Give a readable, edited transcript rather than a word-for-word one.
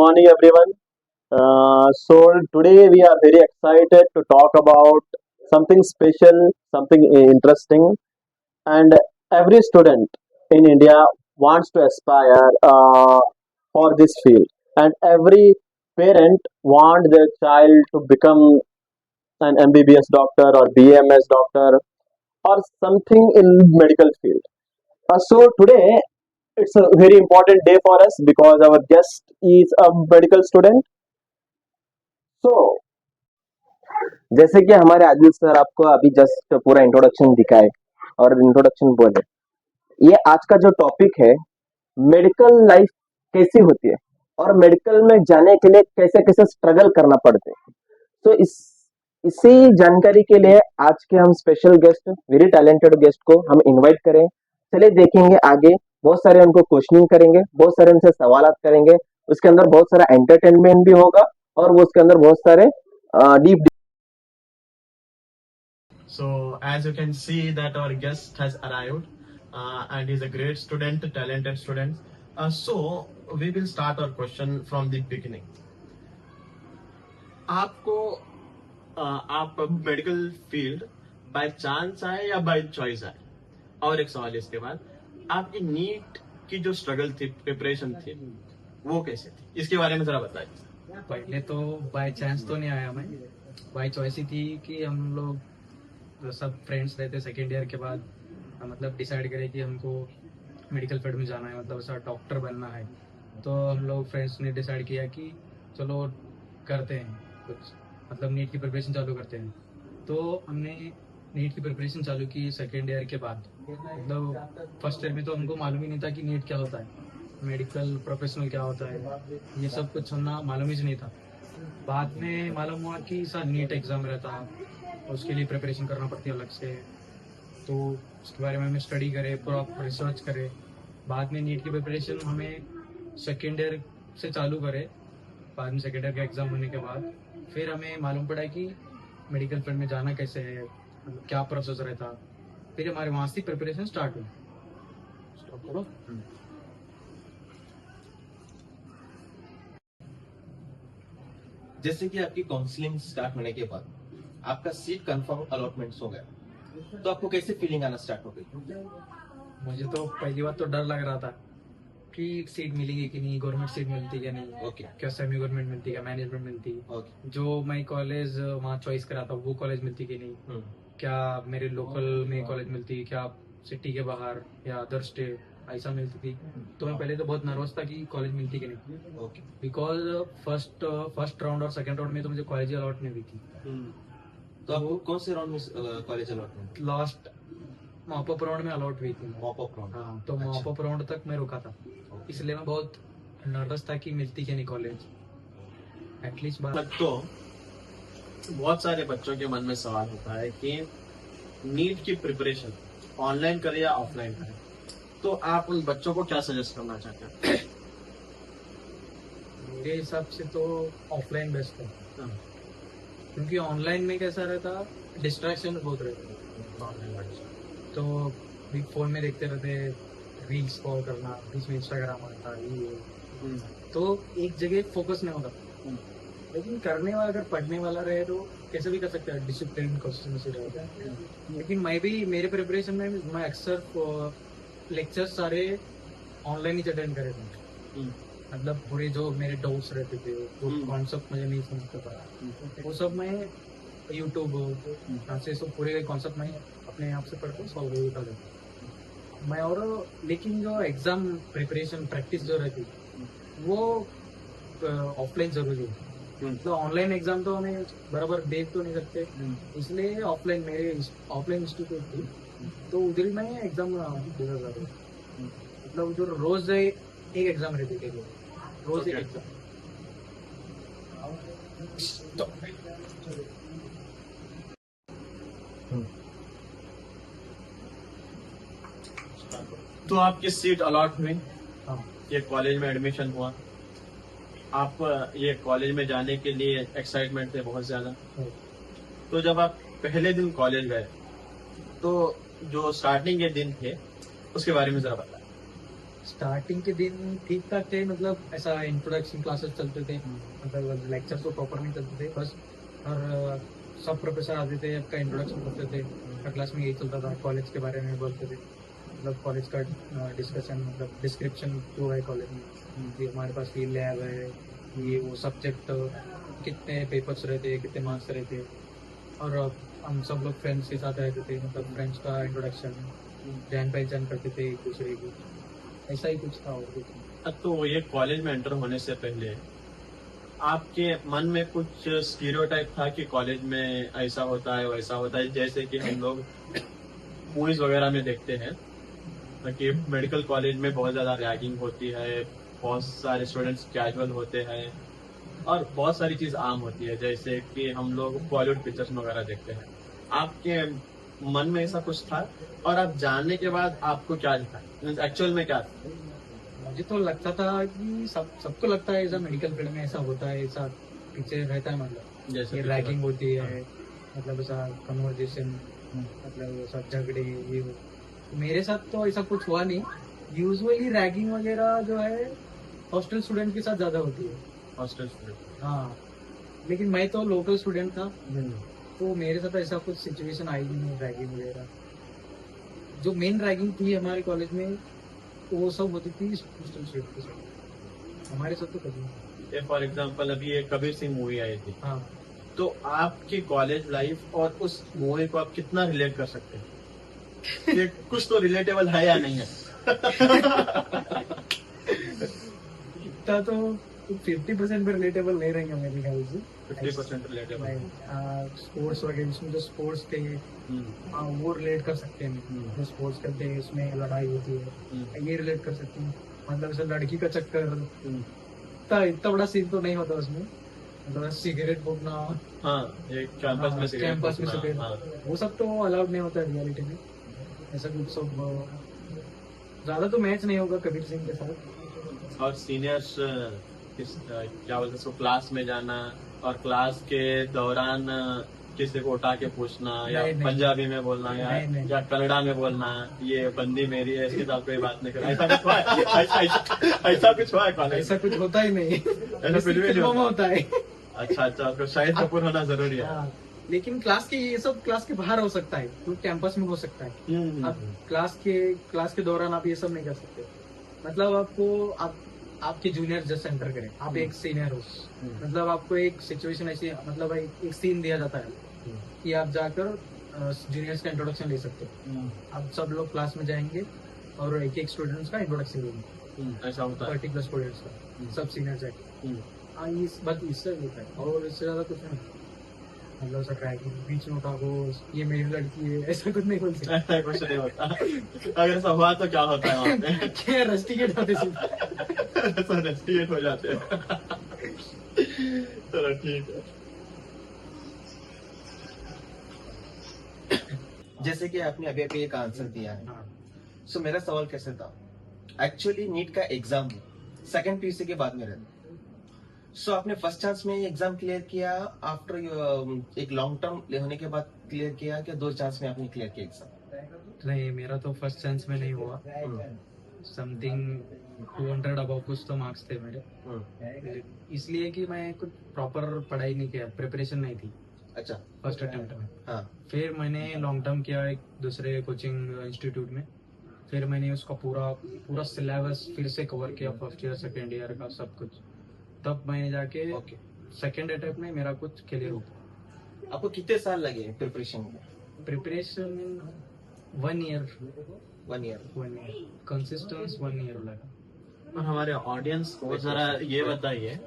morning, everyone. So today we are very excited to talk about something special, something interesting, and every student in India wants to aspire for this field, and every parent want their child to become an MBBS doctor or BMS doctor or something in medical field. So today it's a very important day for us because our guest is a medical student. So जैसे कि हमारे Adil sir आपको अभी just पूरा introduction दिखाए और introduction बोले, ये आज का जो टॉपिक है, मेडिकल लाइफ कैसी होती है और मेडिकल में जाने के लिए कैसे कैसे स्ट्रगल करना पड़ते हैं। तो इसी जानकारी के लिए आज के हम special guest, very talented guest को हम इनवाइट करें। चलिए देखेंगे आगे, बहुत सारे उनको क्वेश्चनिंग करेंगे, बहुत सारे उनसे सवालात करेंगे, उसके अंदर बहुत सारा एंटरटेनमेंट भी होगा और वो उसके अंदर बहुत सारे deep. So as you can see that our guest has arrived and he's a great student, talented student. So we will start our question from the beginning. आपको आप मेडिकल फील्ड बाय चांस आए या by choice आए? और एक सवाल इसके बाद, आपकी नीट की जो स्ट्रगल थी, प्रिपरेशन थी, वो कैसे थी? इसके बारे में जरा बताइए। पहले तो बाय चांस तो नहीं आया, मैं बाय चॉइस ही थी कि हम लोग सब फ्रेंड्स रहते सेकेंड ईयर के बाद मतलब डिसाइड करें कि हमको मेडिकल फील्ड में जाना है, मतलब ऐसा डॉक्टर बनना है। तो हम लोग फ्रेंड्स ने डिसाइड किया कि चलो करते हैं कुछ, मतलब नीट की प्रिपरेशन चालू करते हैं। तो हमने नीट की प्रिपरेशन चालू की सेकेंड ईयर के बाद। मतलब फर्स्ट ईयर में तो हमको मालूम ही नहीं था कि नीट क्या होता है, मेडिकल प्रोफेशनल क्या होता है, ये सब कुछ हमने मालूम ही नहीं था। बाद में मालूम हुआ कि सर नीट एग्ज़ाम रहता है, उसके लिए प्रिपरेशन करना पड़ती है अलग से। तो उसके बारे में हमें स्टडी करे, प्रॉपर रिसर्च करे। बाद में नीट की प्रिपरेशन हमें सेकेंड ईयर से चालू करे। बाद में सेकेंड ईयर का एग्ज़ाम होने के बाद फिर हमें मालूम पड़ा कि मेडिकल फील्ड में जाना कैसे है, क्या प्रोसेस रहता। फिर हमारे वहाँ से प्रिपरेशन स्टार्ट हुई। स्टॉप करो। जैसे कि आपकी काउंसलिंग स्टार्ट होने के बाद आपका सीट कंफर्म अलॉटमेंट्स हो गया, तो आपको कैसे फीलिंग आना स्टार्ट हो गई? मुझे तो पहली बार तो डर लग रहा था कि सीट मिलेगी कि नहीं, गवर्नमेंट सीट मिलती क्या नहीं, ओके, क्या सेमी गवर्नमेंट मिलती, क्या मैनेजमेंट मिलती, ओके, जो मैं कॉलेज वहाँ चॉइस करा था वो कॉलेज मिलती कि नहीं, क्या मेरे लोकल में कॉलेज मिलती, क्या सिटी के बाहर या अदर स्टेट ऐसा मिलती थी। तो मैं पहले तो बहुत नर्वस था कि कॉलेज मिलती कि नहीं, ओके। बिकॉज फर्स्ट राउंड और सेकेंड राउंड में तो मुझे कॉलेज अलॉट नहीं हुई थी। तो आपको कौन से राउंड में college allotment? Last mop up round में अलॉट हुई थी। Mop up round? हाँ, तो मॉपअप राउंड तक मैं रुका था, इसलिए मैं बहुत नर्वस था कि मिलती क्या नहीं कॉलेज एटलीस्ट बार। तो बहुत सारे बच्चों के मन में सवाल होता है कि नीट की प्रिपरेशन ऑनलाइन करें या ऑफलाइन करें, तो आप उन बच्चों को क्या सजेस्ट करना चाहते हैं? मेरे हिसाब से तो ऑफलाइन बेस्ट है, क्योंकि ऑनलाइन में कैसा रहता, डिस्ट्रैक्शन बहुत रहता। तो बिग फोन में देखते रहते, रील्स स्क्रॉल करना, बीच में इंस्टाग्राम आता ये, तो एक जगह फोकस नहीं होता। लेकिन करने वाला अगर पढ़ने वाला रहे तो कैसे भी कर सकता है, डिसिप्लिन क्वेश्चन से रहता। लेकिन मैं भी मेरे प्रिपरेशन में मैं अक्सर लेक्चर्स सारे ऑनलाइन ही अटेंड करे थे। मतलब पूरे जो मेरे डाउट्स रहते थे, वो कॉन्सेप्ट मुझे नहीं समझ पाया, वो सब मैं यूट्यूब से सब पूरे कॉन्सेप्ट मैं अपने आप से पढ़ के सॉल्व कर देता मैं। और लेकिन जो एग्जाम प्रिपरेशन प्रैक्टिस जो रहती वो ऑफलाइन जरूरी है। तो ऑनलाइन एग्जाम तो हमें बराबर देख तो नहीं सकते, इसलिए ऑफलाइन मेरे ऑफलाइन इंस्टीट्यूट थी, तो उधर मैं एग्जाम देता था। मतलब जो रोज एक एग्जाम रहती थी, रोज एक एग्जाम। तो आपकी सीट अलॉट हुई, हाँ, ये कॉलेज में एडमिशन हुआ, आप ये कॉलेज में जाने के लिए एक्साइटमेंट थे बहुत ज्यादा। तो जब आप पहले दिन कॉलेज गए, तो जो स्टार्टिंग के दिन थे उसके बारे में जरा बताएं। स्टार्टिंग के दिन ठीक ठाक थे, मतलब ऐसा इंट्रोडक्शन क्लासेस चलते थे, मतलब लेक्चर तो प्रॉपर नहीं चलते थे बस। और सब प्रोफेसर आते थे, आपका इंट्रोडक्शन करते थे। हर क्लास में यही चलता था, कॉलेज के बारे में बोलते थे, मतलब कॉलेज का डिस्कशन, मतलब डिस्क्रिप्शन जो है कॉलेज में, कि हमारे पास ये लैब है, ये वो सब्जेक्ट, कितने पेपर्स रहते हैं, कितने मार्क्स रहते हैं। और हम सब लोग फ्रेंड्स के साथ रहते थे, मतलब फ्रेंड्स का इंट्रोडक्शन, जान पहचान करते थे एक दूसरे की। ऐसा ही कुछ था और कुछ नहीं। तो ये कॉलेज में एंटर होने से पहले आपके मन में कुछ स्टीरियोटाइप था कि कॉलेज में ऐसा होता है वैसा होता है, जैसे कि हम लोग मूवीज वगैरह में देखते हैं कि मेडिकल कॉलेज में बहुत ज्यादा रैगिंग होती है, बहुत सारे स्टूडेंट्स कैजुअल होते हैं और बहुत सारी चीज आम होती है, जैसे कि हम लोग बॉलीवुड पिक्चर्स वगैरह देखते हैं। आपके मन में ऐसा कुछ था और आप जानने के बाद आपको क्या दिखा, एक्चुअल में क्या था? मुझे तो लगता था कि सबको लगता है ऐसा मेडिकल फील्ड में ऐसा होता है, ऐसा पीछे रहता है, मतलब जैसे ये कि रैगिंग होती है, मतलब ऐसा कन्वर्जेशन, मतलब ऐसा झगड़े ये वो। मेरे साथ तो ऐसा कुछ हुआ नहीं। यूजुअली रैगिंग वगैरह जो है हॉस्टल स्टूडेंट के साथ ज्यादा होती है। Hostel student. हाँ, लेकिन मैं तो लोकल स्टूडेंट था, तो मेरे साथ ऐसा कुछ सिचुएशन आई ही नहीं रैगिंग वगैरह। जो मेन रैगिंग थी हमारे कॉलेज में, तो वो सब होती थी हॉस्टल स्टूडेंट के साथ, हमारे साथ तो कभी नहीं। फॉर एग्जाम्पल अभी एक कबीर सिंह मूवी आई थी, हाँ, तो आपकी कॉलेज लाइफ और उस मूवी को आप कितना रिलेट कर सकते हैं? ये कुछ तो रिलेटेबल है या नहीं है? इतना तो 50% भी रिलेटेबल नहीं रहेंगे मेरे ख्याल से। 50% रिलेटेबल। नहीं, स्पोर्ट्स वगैरह, इसमें जो स्पोर्ट्स थे, हाँ वो रिलेट कर सकते हैं। जो स्पोर्ट्स करते हैं उसमें लड़ाई होती है, ये रिलेट कर सकते हैं। मतलब ऐसा लड़की का चक्कर, इतना बड़ा सीन तो नहीं होता उसमें, मतलब सिगरेट फूकना, हाँ, एक कैंपस में सिगरेट कैंपस में फूकना, सिगरेट, हाँ। वो सब तो अलाउड नहीं होता रियलिटी में। ऐसा कुछ सब ज्यादा तो मैच नहीं होगा कबीर सिंह के साथ। और सीनियर्स क्या बोलते हैं उसको, क्लास में जाना और क्लास के दौरान किसी को उठा के पूछना या नहीं, नहीं। पंजाबी में बोलना नहीं। या कन्नड़ा में बोलना, ये बंदी मेरी है, इसके साथ कोई बात नहीं करना, ऐसा कुछ हुआ है? ऐसा कुछ हुआ है कॉलेज? ऐसा कुछ होता ही नहीं, ऐसा कुछ भी नहीं फिल्मों में होता? होता है। अच्छा, तो शाहिद कपूर होना जरूरी है। हाँ, लेकिन क्लास के ये सब क्लास के बाहर हो सकता है, तो कैंपस में हो सकता है। अब क्लास के दौरान आप ये सब नहीं कर सकते। मतलब आपके जूनियर जस्ट एंटर करें, आप एक सीनियर हो, मतलब आपको एक सिचुएशन ऐसी, मतलब एक सीन दिया जाता है कि आप जाकर जूनियर्स का इंट्रोडक्शन ले सकते हो। आप सब लोग क्लास में जाएंगे और एक एक स्टूडेंट्स का इंट्रोडक्शन लेंगे, ऐसा होता है। पर्टिकुलर स्टूडेंट्स का, सब सीनियर जाके। हाँ, बस इससे होता है और इससे ज्यादा कुछ नहीं। मतलब ऐसा ट्रैकिंग बीच में उठा को, ये मेरी लड़की है, ऐसा कुछ नहीं बोल सकते। ऐसा कुछ नहीं होता। अगर ऐसा हुआ तो क्या होता है वहाँ पे? क्या रस्टिकेट होते सीधे। ऐसा रेस्टिकेट हो जाते हैं। चलो ठीक है। जैसे कि आपने अभी अभी एक आंसर दिया है, हाँ, सो मेरा सवाल कैसे था, एक्चुअली नीट का एग्जाम सेकंड पीयूसी के बाद में रहता। सो आपने फर्स्ट चांस में एग्जाम क्लियर किया, आफ्टर एक लॉन्ग टर्म होने के बाद क्लियर किया, क्या दो चांस में आपने क्लियर किया एग्जाम? नहीं, मेरा तो फर्स्ट चांस में नहीं हुआ। समथिंग 200 अबव कुछ तो मार्क्स थे मेरे, इसलिए कि मैं कुछ प्रॉपर पढ़ाई नहीं किया, प्रिपरेशन नहीं थी अच्छा, फर्स्ट अटेम्प्ट में। हाँ, फिर मैंने लॉन्ग टर्म किया एक दूसरे कोचिंग इंस्टीट्यूट में, फिर मैंने उसका पूरा सिलेबस फिर से कवर किया, फर्स्ट ईयर सेकेंड ईयर का सब कुछ। तब मैंने जाके ओके। सेकेंड अटेम्प्ट में मेरा कुछ क्लियर हुआ। आपको कितने साल लगे प्रिपरेशन में? Preparation 1 year, 1 year. Consistence 1 year लगा। और हमारे ऑडियंस को जरा ये बताइए